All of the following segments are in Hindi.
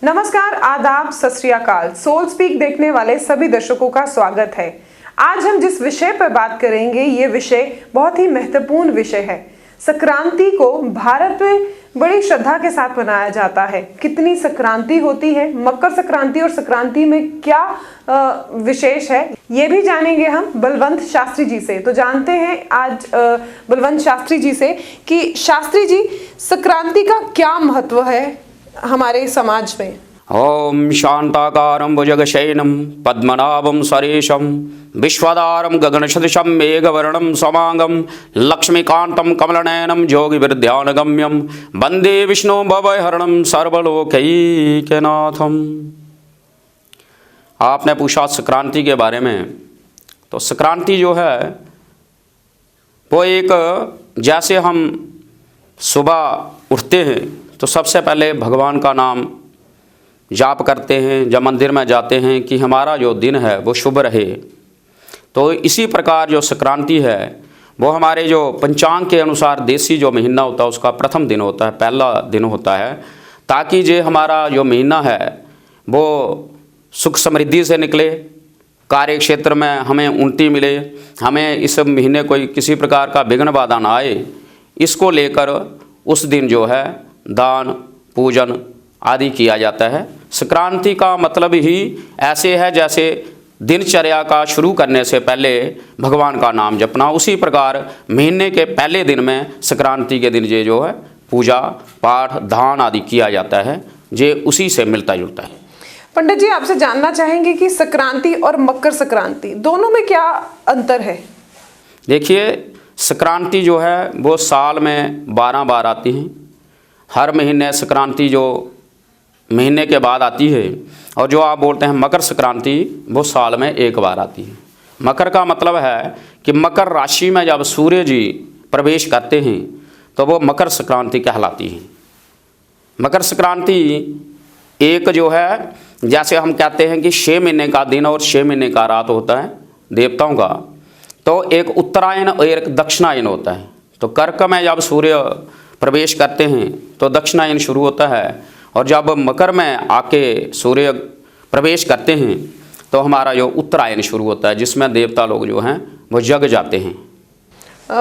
नमस्कार, आदाब, सत श्री अकाल। सोल स्पीक देखने वाले सभी दर्शकों का स्वागत है। आज हम जिस विषय पर बात करेंगे ये विषय बहुत ही महत्वपूर्ण विषय है। संक्रांति को भारत में बड़ी श्रद्धा के साथ मनाया जाता है। कितनी संक्रांति होती है, मकर संक्रांति और संक्रांति में क्या विशेष है, ये भी जानेंगे हम बलवंत शास्त्री जी से। तो जानते हैं आज बलवंत शास्त्री जी से कि शास्त्री जी, संक्रांति का क्या महत्व है हमारे समाज में। ओम शांताकारं भुजगशयनं पद्मनाभं सरेशं विश्वदारं गगनसदृशं मेघवर्णं समांगं लक्ष्मीकान्तं कमलनयनं योगिविद्यानगम्यं वन्दे विष्णुं भवहरणं सर्वलोकैकनाथम्। आपने पूछा संक्रांति के बारे में, तो संक्रांति जो है वो एक, जैसे हम सुबह उठते हैं तो सबसे पहले भगवान का नाम जाप करते हैं, जब मंदिर में जाते हैं कि हमारा जो दिन है वो शुभ रहे। तो इसी प्रकार जो संक्रांति है वो हमारे जो पंचांग के अनुसार देसी जो महीना होता है उसका प्रथम दिन होता है, पहला दिन होता है, ताकि जो हमारा जो महीना है वो सुख समृद्धि से निकले, कार्य क्षेत्र में हमें उन्नति मिले, हमें इस महीने कोई किसी प्रकार का विघ्न बाधा ना आए। इसको लेकर उस दिन जो है दान पूजन आदि किया जाता है। संक्रांति का मतलब ही ऐसे है जैसे दिनचर्या का शुरू करने से पहले भगवान का नाम जपना। उसी प्रकार महीने के पहले दिन में संक्रांति के दिन ये जो है पूजा पाठ दान आदि किया जाता है, ये उसी से मिलता जुलता है। पंडित जी, आपसे जानना चाहेंगे कि संक्रांति और मकर संक्रांति दोनों में क्या अंतर है। देखिए, संक्रांति जो है वो साल में 12 बार आती हैं। हर महीने संक्रांति जो महीने के बाद आती है, और जो आप बोलते हैं मकर संक्रांति वो साल में एक बार आती है। मकर का मतलब है कि मकर राशि में जब सूर्य जी प्रवेश करते हैं तो वो मकर संक्रांति कहलाती है। मकर संक्रांति एक जो है, जैसे हम कहते हैं कि 6 महीने का दिन और 6 महीने का रात होता है देवताओं का, तो एक उत्तरायण और एक दक्षिणायन होता है। तो कर्क में जब सूर्य प्रवेश करते हैं तो दक्षिणायन शुरू होता है, और जब मकर में आके सूर्य प्रवेश करते हैं तो हमारा जो उत्तरायण शुरू होता है, जिसमें देवता लोग जो हैं वो जग जाते हैं।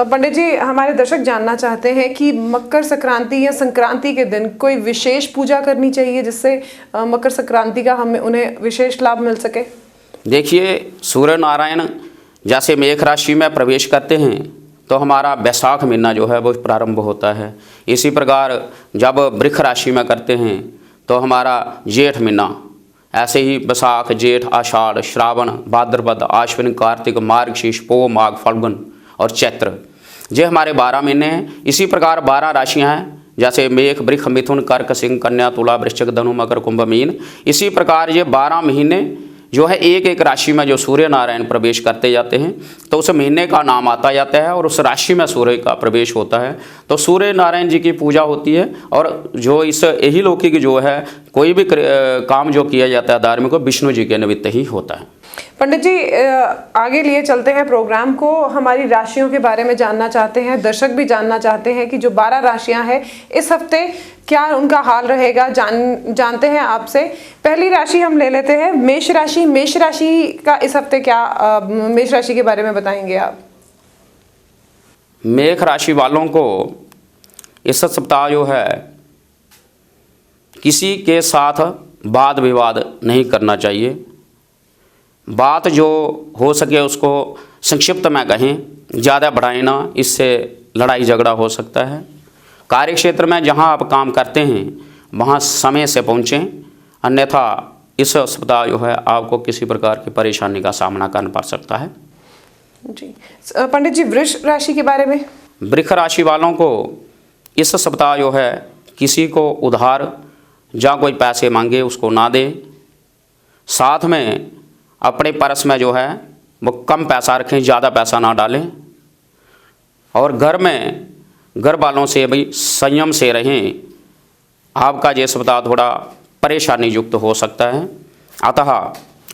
पंडित जी, हमारे दर्शक जानना चाहते हैं कि मकर संक्रांति या संक्रांति के दिन कोई विशेष पूजा करनी चाहिए जिससे मकर संक्रांति का हमें उन्हें विशेष लाभ मिल सके। देखिए, सूर्य नारायण जैसे मेष राशि में प्रवेश करते हैं तो हमारा बैसाख महीना जो है वो प्रारंभ होता है। इसी प्रकार जब वृष राशि में करते हैं तो हमारा जेठ महीना, ऐसे ही बैसाख जेठ आषाढ़ श्रावण भाद्रपद आश्विन कार्तिक मार्गशीर्ष पौ माघ फाल्गुन और चैत्र, ये हमारे 12 महीने हैं। इसी प्रकार 12 राशियां हैं, जैसे मेष वृष मिथुन कर्क सिंह कन्या तुला वृश्चिक धनु मकर कुंभ मीन। इसी प्रकार ये 12 महीने जो है एक एक राशि में जो सूर्य नारायण प्रवेश करते जाते हैं तो उस महीने का नाम आता जाता है, और उस राशि में सूर्य का प्रवेश होता है तो सूर्य नारायण जी की पूजा होती है। और जो इस यही लौकिक जो है कोई भी काम जो किया जाता है धार्मिक, विष्णु जी के निमित्त ही होता है। पंडित जी, आगे लिए चलते हैं प्रोग्राम को। हमारी राशियों के बारे में जानना चाहते हैं, दर्शक भी जानना चाहते हैं कि जो 12 राशियां हैं इस हफ्ते क्या उनका हाल रहेगा, जानते हैं आपसे। पहली राशि हम ले लेते हैं मेष राशि। मेष राशि का इस हफ्ते क्या, मेष राशि के बारे में बताएंगे आप। मेष राशि वालों को इस सप्ताह जो है किसी के साथ वाद विवाद नहीं करना चाहिए। बात जो हो सके उसको संक्षिप्त में कहें, ज़्यादा बढ़ाएं ना, इससे लड़ाई झगड़ा हो सकता है। कार्य क्षेत्र में जहां आप काम करते हैं वहां समय से पहुंचें, अन्यथा इस सप्ताह जो है आपको किसी प्रकार की परेशानी का सामना करना पड़ सकता है। जी पंडित जी, वृष राशि के बारे में। वृष राशि वालों को इस सप्ताह जो है किसी को उधार या कोई पैसे मांगे उसको ना दें। साथ में अपने पर्स में जो है वो कम पैसा रखें, ज़्यादा पैसा ना डालें। और घर में घर वालों से भी संयम से रहें। आपका ये सप्ताह थोड़ा परेशानी युक्त हो सकता है, अतः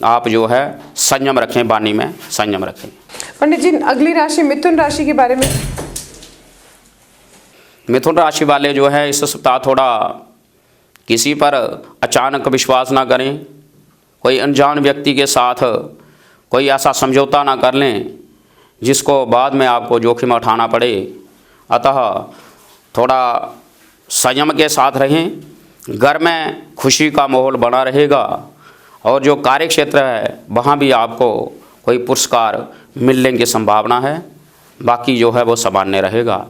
आप जो है संयम रखें, वाणी में संयम रखें। पंडित जी, अगली राशि मिथुन राशि के बारे में। मिथुन राशि वाले जो है इस सप्ताह थोड़ा किसी पर अचानक विश्वास ना करें, कोई अनजान व्यक्ति के साथ कोई ऐसा समझौता ना कर लें जिसको बाद में आपको जोखिम उठाना पड़े। अतः थोड़ा संयम के साथ रहें, घर में खुशी का माहौल बना रहेगा और जो कार्य क्षेत्र है वहाँ भी आपको कोई पुरस्कार मिलने की संभावना है, बाकी जो है वो सामान्य रहेगा।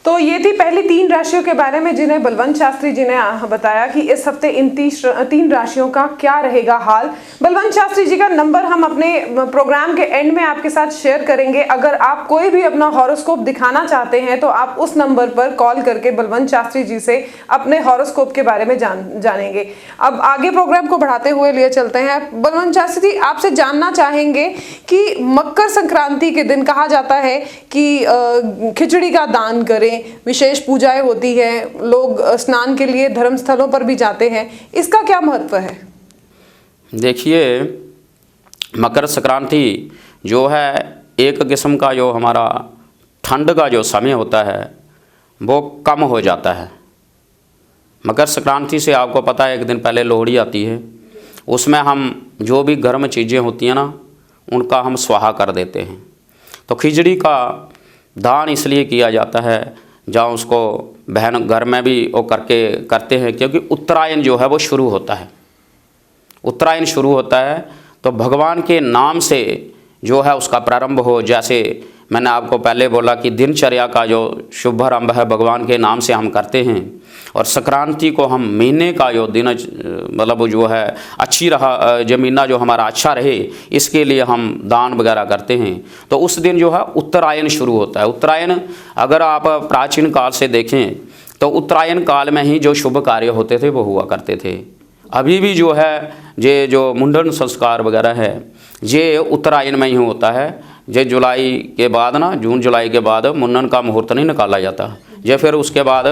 तो ये थी पहली 3 राशियों के बारे में जिन्हें बलवंत शास्त्री जी ने बताया कि इस हफ्ते इन 3 राशियों का क्या रहेगा हाल। बलवंत शास्त्री जी का नंबर हम अपने प्रोग्राम के एंड में आपके साथ शेयर करेंगे। अगर आप कोई भी अपना हॉरोस्कोप दिखाना चाहते हैं तो आप उस नंबर पर कॉल करके बलवंत शास्त्री जी से अपने हॉरोस्कोप के बारे में जानेंगे। अब आगे प्रोग्राम को बढ़ाते हुए लिए चलते हैं। बलवंत शास्त्री जी, आपसे जानना चाहेंगे कि मकर संक्रांति के दिन कहा जाता है कि खिचड़ी का दान करें, विशेष पूजाएं होती हैं, लोग स्नान के लिए धर्म स्थलों पर भी जाते हैं, इसका क्या महत्व है? देखिए, मकर संक्रांति जो है एक किस्म का जो हमारा ठंड का जो समय होता है वो कम हो जाता है। मकर संक्रांति से आपको पता है 1 दिन पहले लोहड़ी आती है, उसमें हम जो भी गर्म चीज़ें होती हैं ना उनका हम स्वाहा कर देते हैं। तो खिचड़ी का दान इसलिए किया जाता है जहाँ उसको बहन घर में भी वो करते हैं, क्योंकि उत्तरायण जो है वो शुरू होता है। उत्तरायण शुरू होता है तो भगवान के नाम से जो है उसका प्रारंभ हो। जैसे मैंने आपको पहले बोला कि दिनचर्या का जो शुभारंभ है भगवान के नाम से हम करते हैं, और संक्रांति को हम महीने का जो दिन मतलब जो है अच्छी रहा जो महीना जो हमारा अच्छा रहे इसके लिए हम दान वगैरह करते हैं। तो उस दिन जो है उत्तरायण शुरू होता है। उत्तरायण अगर आप प्राचीन काल से देखें तो उत्तरायण काल में ही जो शुभ कार्य होते थे वो हुआ करते थे। अभी भी जो है ये जो मुंडन संस्कार वगैरह है ये उत्तरायण में ही होता है। ये जुलाई के बाद ना, जून जुलाई के बाद मुंडन का मुहूर्त नहीं निकाला जाता, ये फिर उसके बाद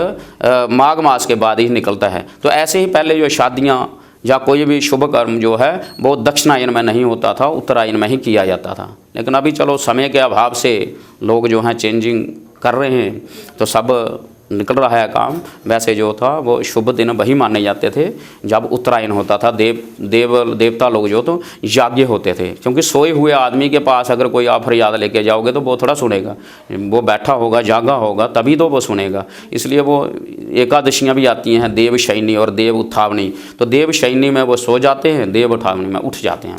माघ मास के बाद ही निकलता है। तो ऐसे ही पहले जो शादियाँ या कोई भी शुभ कर्म जो है वो दक्षिणायन में नहीं होता था, उत्तरायण में ही किया जाता था। लेकिन अभी चलो समय के अभाव से लोग जो हैं चेंजिंग कर रहे हैं तो सब निकल रहा है काम। वैसे जो था वो शुभ दिन वही माने जाते थे जब उत्तरायण होता था। देवता लोग जो तो यज्ञ होते थे, क्योंकि सोए हुए आदमी के पास अगर कोई आप फरियाद लेके जाओगे तो वो थोड़ा सुनेगा, वो बैठा होगा जागा होगा तभी तो वो सुनेगा। इसलिए वो एकादशियाँ भी आती हैं, देव शयनी और देव उत्थावनी। तो देव शयनी में वो सो जाते हैं, देव उत्थावनी में उठ जाते हैं।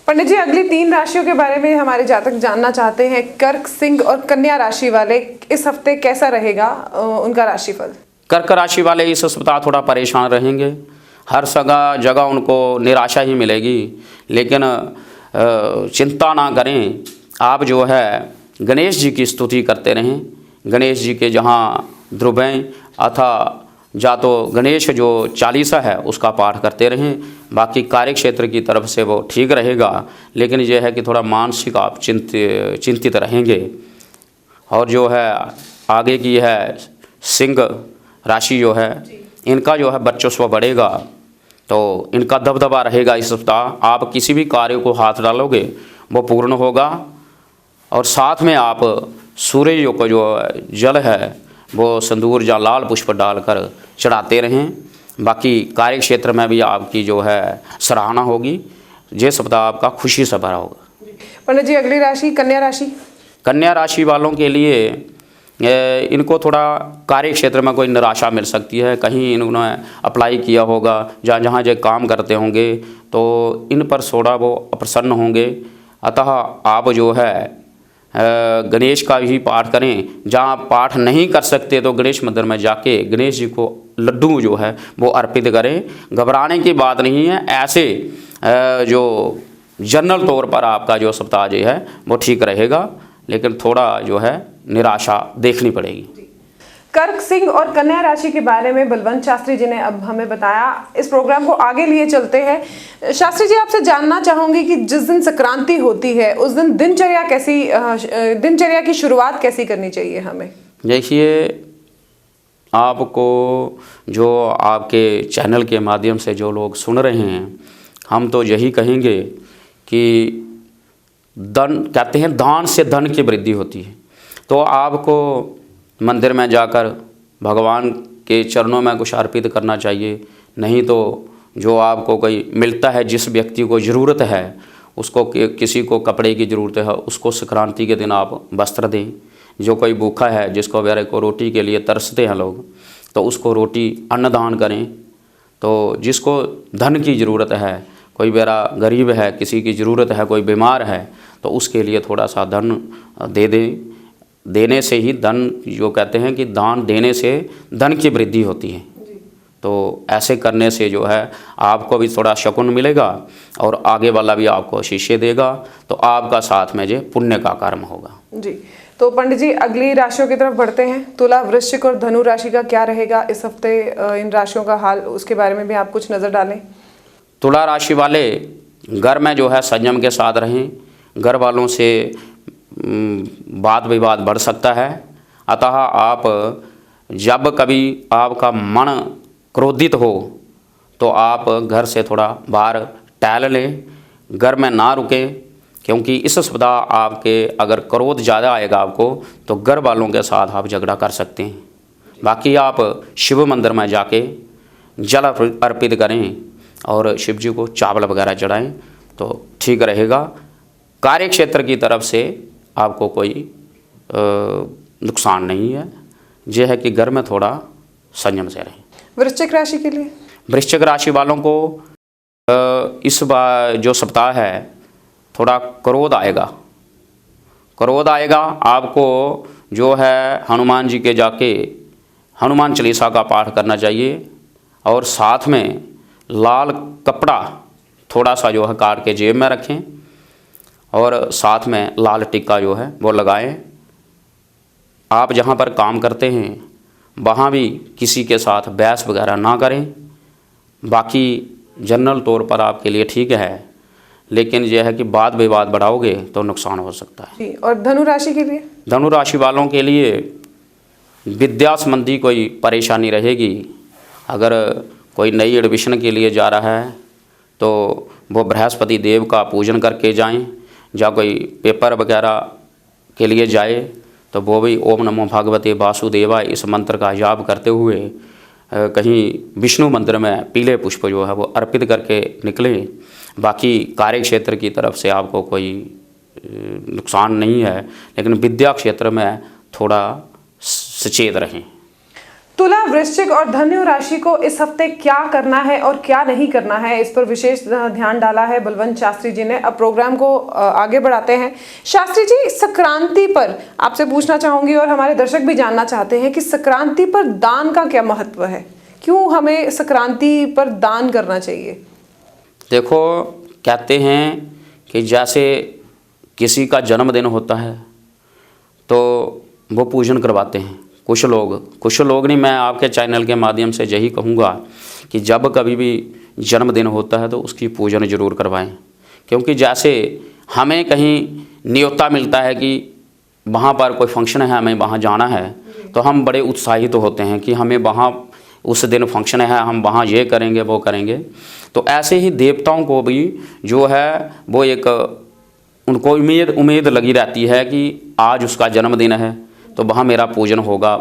पंडित जी, अगली 3 राशियों के बारे में हमारे जातक जानना चाहते हैं। कर्क, सिंह और कन्या राशि वाले इस हफ्ते कैसा रहेगा उनका राशिफल? कर्क राशि वाले इस सप्ताह थोड़ा परेशान रहेंगे। हर जगह उनको निराशा ही मिलेगी, लेकिन चिंता ना करें। आप जो है गणेश जी की स्तुति करते रहें। गणेश जी के जहाँ ध्रुवें अथा या तो गणेश जो चालीसा है उसका पाठ करते रहें। बाकी कार्य क्षेत्र की तरफ से वो ठीक रहेगा, लेकिन यह है कि थोड़ा मानसिक आप चिंतित रहेंगे। और जो है आगे की है सिंह राशि जो है इनका जो है वर्चस्व बढ़ेगा, तो इनका दबदबा रहेगा इस सप्ताह। आप किसी भी कार्य को हाथ डालोगे वो पूर्ण होगा। और साथ में आप सूर्य को जो जल है वो सिंदूर या लाल पुष्प डालकर चढ़ाते रहें। बाकी कार्य क्षेत्र में भी आपकी जो है सराहना होगी। ये सप्ताह आपका खुशी से भरा होगा। पंडित जी, अगली राशि कन्या राशि। कन्या राशि वालों के लिए इनको थोड़ा कार्य क्षेत्र में कोई निराशा मिल सकती है। कहीं इन्होंने अप्लाई किया होगा जहाँ जहाँ जो काम करते होंगे तो इन पर थोड़ा वो अप्रसन्न होंगे। अतः आप जो है गणेश का भी पाठ करें। जहाँ पाठ नहीं कर सकते तो गणेश मंदिर में जाके गणेश जी को लड्डू जो है वो अर्पित करें। घबराने की बात नहीं है। ऐसे जो जनरल तौर पर आपका जो सप्ताह जो है वो ठीक रहेगा, लेकिन थोड़ा जो है निराशा देखनी पड़ेगी। कर्क, सिंह और कन्या राशि के बारे में बलवंत शास्त्री जी ने अब हमें बताया। इस प्रोग्राम को आगे लिए चलते हैं। शास्त्री जी, आपसे जानना चाहूंगी कि जिस दिन संक्रांति होती है उस दिन दिनचर्या की शुरुआत कैसी करनी चाहिए हमें? देखिए, आपको जो आपके चैनल के माध्यम से जो लोग सुन रहे हैं, हम तो यही कहेंगे कि कहते हैं दान से धन की वृद्धि होती है। तो आपको मंदिर में जाकर भगवान के चरणों में कुछ अर्पित करना चाहिए। नहीं तो जो आपको कोई मिलता है, जिस व्यक्ति को ज़रूरत है, उसको किसी को कपड़े की ज़रूरत है, उसको संक्रांति के दिन आप वस्त्र दें। जो कोई भूखा है, जिसको बेचारे को रोटी के लिए तरसते हैं लोग, तो उसको रोटी अन्नदान करें। तो जिसको धन की ज़रूरत है, कोई बेचारा गरीब है, किसी की ज़रूरत है, कोई बीमार है, तो उसके लिए थोड़ा सा धन दे दें। देने से ही धन, जो कहते हैं कि दान देने से धन की वृद्धि होती है। तो ऐसे करने से जो है आपको भी थोड़ा शकुन मिलेगा और आगे वाला भी आपको शिष्य देगा, तो आपका साथ में जो पुण्य का कर्म होगा। जी, तो पंडित जी अगली राशियों की तरफ बढ़ते हैं। तुला, वृश्चिक और धनु राशि का क्या रहेगा इस हफ्ते, इन राशियों का हाल, उसके बारे में भी आप कुछ नज़र डालें। तुला राशि वाले घर में जो है संयम के साथ रहें। घर वालों से वाद विवाद बढ़ सकता है, अतः आप जब कभी आपका मन क्रोधित हो तो आप घर से थोड़ा बाहर टहल लें, घर में ना रुकें, क्योंकि इस सप्ताह आपके अगर क्रोध ज़्यादा आएगा आपको, तो घर वालों के साथ आप झगड़ा कर सकते हैं। बाकी आप शिव मंदिर में जाके जल अर्पित करें और शिव जी को चावल वगैरह चढ़ाएं तो ठीक रहेगा। कार्य क्षेत्र की तरफ से आपको कोई नुकसान नहीं है। यह है कि घर में थोड़ा संयम से रहें। वृश्चिक राशि के लिए, वृश्चिक राशि वालों को इस बार जो सप्ताह है थोड़ा क्रोध आएगा। क्रोध आएगा आपको जो है हनुमान जी के जाके हनुमान चालीसा का पाठ करना चाहिए, और साथ में लाल कपड़ा थोड़ा सा जो है काट के जेब में रखें, और साथ में लाल टिक्का जो है वो लगाएं। आप जहाँ पर काम करते हैं वहाँ भी किसी के साथ बहस वगैरह ना करें। बाकी जनरल तौर पर आपके लिए ठीक है, लेकिन यह है कि वाद विवाद बढ़ाओगे तो नुकसान हो सकता है। जी, और धनु राशि के लिए, धनु राशि वालों के लिए विद्या संबंधी कोई परेशानी रहेगी। अगर कोई नई एडमिशन के लिए जा रहा है तो वो बृहस्पति देव का पूजन करके जाएं, या कोई पेपर वगैरह के लिए जाए तो वो भी ओम नमो भगवते वासुदेवाय इस मंत्र का जाप करते हुए कहीं विष्णु मंदिर में पीले पुष्प जो है वो अर्पित करके निकलें। बाकी कार्य क्षेत्र की तरफ से आपको कोई नुकसान नहीं है, लेकिन विद्या क्षेत्र में थोड़ा सचेत रहें। तुला, वृश्चिक और धनु राशि को इस हफ्ते क्या करना है और क्या नहीं करना है, इस पर विशेष ध्यान डाला है बलवंत शास्त्री जी ने। अब प्रोग्राम को आगे बढ़ाते हैं। शास्त्री जी, संक्रांति पर आपसे पूछना चाहूंगी और हमारे दर्शक भी जानना चाहते हैं कि संक्रांति पर दान का क्या महत्व है, क्यों हमें संक्रांति पर दान करना चाहिए। देखो, कहते हैं कि जैसे किसी का जन्मदिन होता है तो वो पूजन करवाते हैं कुछ लोग नहीं, मैं आपके चैनल के माध्यम से यही कहूँगा कि जब कभी भी जन्मदिन होता है तो उसकी पूजन जरूर करवाएं। क्योंकि जैसे हमें कहीं न्योता मिलता है कि वहाँ पर कोई फंक्शन है, हमें वहाँ जाना है, तो हम बड़े उत्साहित होते हैं कि हमें वहाँ उस दिन फंक्शन है, हम वहाँ ये करेंगे वो करेंगे। तो ऐसे ही देवताओं को भी जो है वो एक उनको उम्मीद लगी रहती है कि आज उसका जन्मदिन है तो वहाँ मेरा पूजन होगा,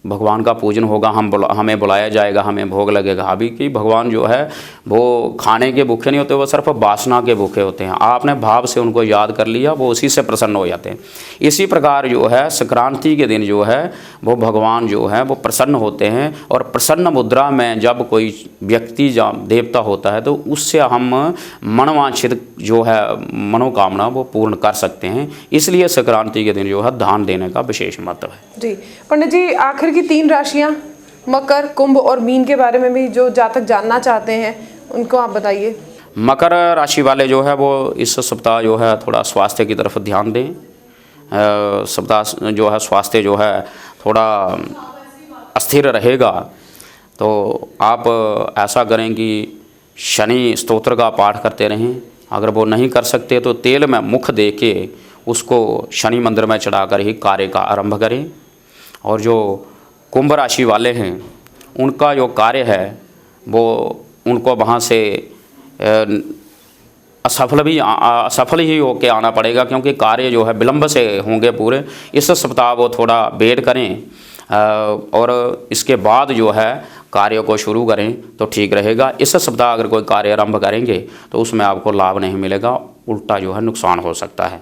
भगवान का पूजन होगा, हमें बुलाया जाएगा, हमें भोग लगेगा। अभी कि भगवान जो है वो खाने के भूखे नहीं होते, वो सिर्फ वासना के भूखे होते हैं। आपने भाव से उनको याद कर लिया, वो उसी से प्रसन्न हो जाते हैं। इसी प्रकार जो है संक्रांति के दिन जो है वो भगवान जो है वो प्रसन्न होते हैं, और प्रसन्न मुद्रा में जब कोई व्यक्ति देवता होता है तो उससे हम मनवांछित जो है मनोकामना वो पूर्ण कर सकते हैं। इसलिए संक्रांति के दिन जो है दान देने का विशेष महत्व है। जी पंडित जी, आखिर की 3 राशियां मकर, कुंभ और मीन के बारे में भी जो जातक जानना चाहते हैं उनको आप बताइए। मकर राशि वाले जो है वो इस सप्ताह जो है थोड़ा स्वास्थ्य की तरफ ध्यान दें। सप्ताह जो है स्वास्थ्य जो है थोड़ा अस्थिर रहेगा, तो आप ऐसा करें कि शनि स्तोत्र का पाठ करते रहें। अगर वो नहीं कर सकते तो तेल में मुख दे के उसको शनि मंदिर में चढ़ाकर ही कार्य का आरंभ करें। और जो कुंभ राशि वाले हैं उनका जो कार्य है वो उनको वहाँ से असफल ही होके आना पड़ेगा, क्योंकि कार्य जो है विलंब से होंगे पूरे। इस सप्ताह वो थोड़ा वेट करें और इसके बाद जो है कार्य को शुरू करें तो ठीक रहेगा। इस सप्ताह अगर कोई कार्य आरंभ करेंगे तो उसमें आपको लाभ नहीं मिलेगा, उल्टा जो है नुकसान हो सकता है।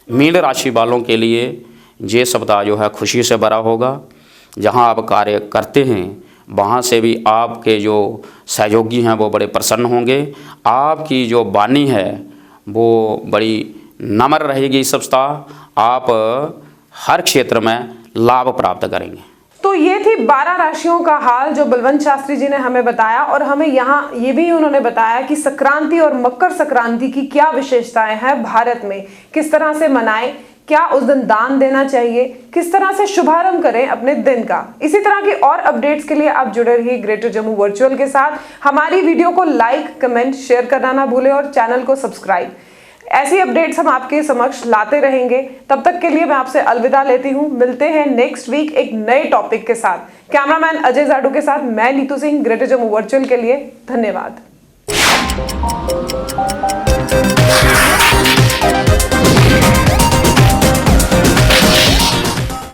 मीन राशि वालों के लिए ये सप्ताह जो है खुशी से भरा होगा। जहां आप कार्य करते हैं वहाँ से भी आपके जो सहयोगी हैं वो बड़े प्रसन्न होंगे। आपकी जो वाणी है वो बड़ी नम्र रहेगी। इस सप्ताह आप हर क्षेत्र में लाभ प्राप्त करेंगे। तो ये थी 12 राशियों का हाल जो बलवंत शास्त्री जी ने हमें बताया, और हमें यहाँ ये भी उन्होंने बताया कि संक्रांति और मकर संक्रांति की क्या विशेषताएं हैं भारत में, किस तरह से मनाएं, क्या उस दिन दान देना चाहिए, किस तरह से शुभारंभ करें अपने दिन का। इसी तरह की और अपडेट्स के लिए आप जुड़े रहिए ग्रेटर जम्मू वर्चुअल के साथ। हमारी वीडियो को लाइक, कमेंट, शेयर करना ना भूलें और चैनल को सब्सक्राइब। ऐसी अपडेट्स हम आपके समक्ष लाते रहेंगे। तब तक के लिए मैं आपसे अलविदा लेती हूं। मिलते हैं नेक्स्ट वीक एक नए टॉपिक के साथ। कैमरामैन अजय जाडू के साथ मैं नीतू सिंह, ग्रेटर जम्मू वर्चुअल के लिए धन्यवाद।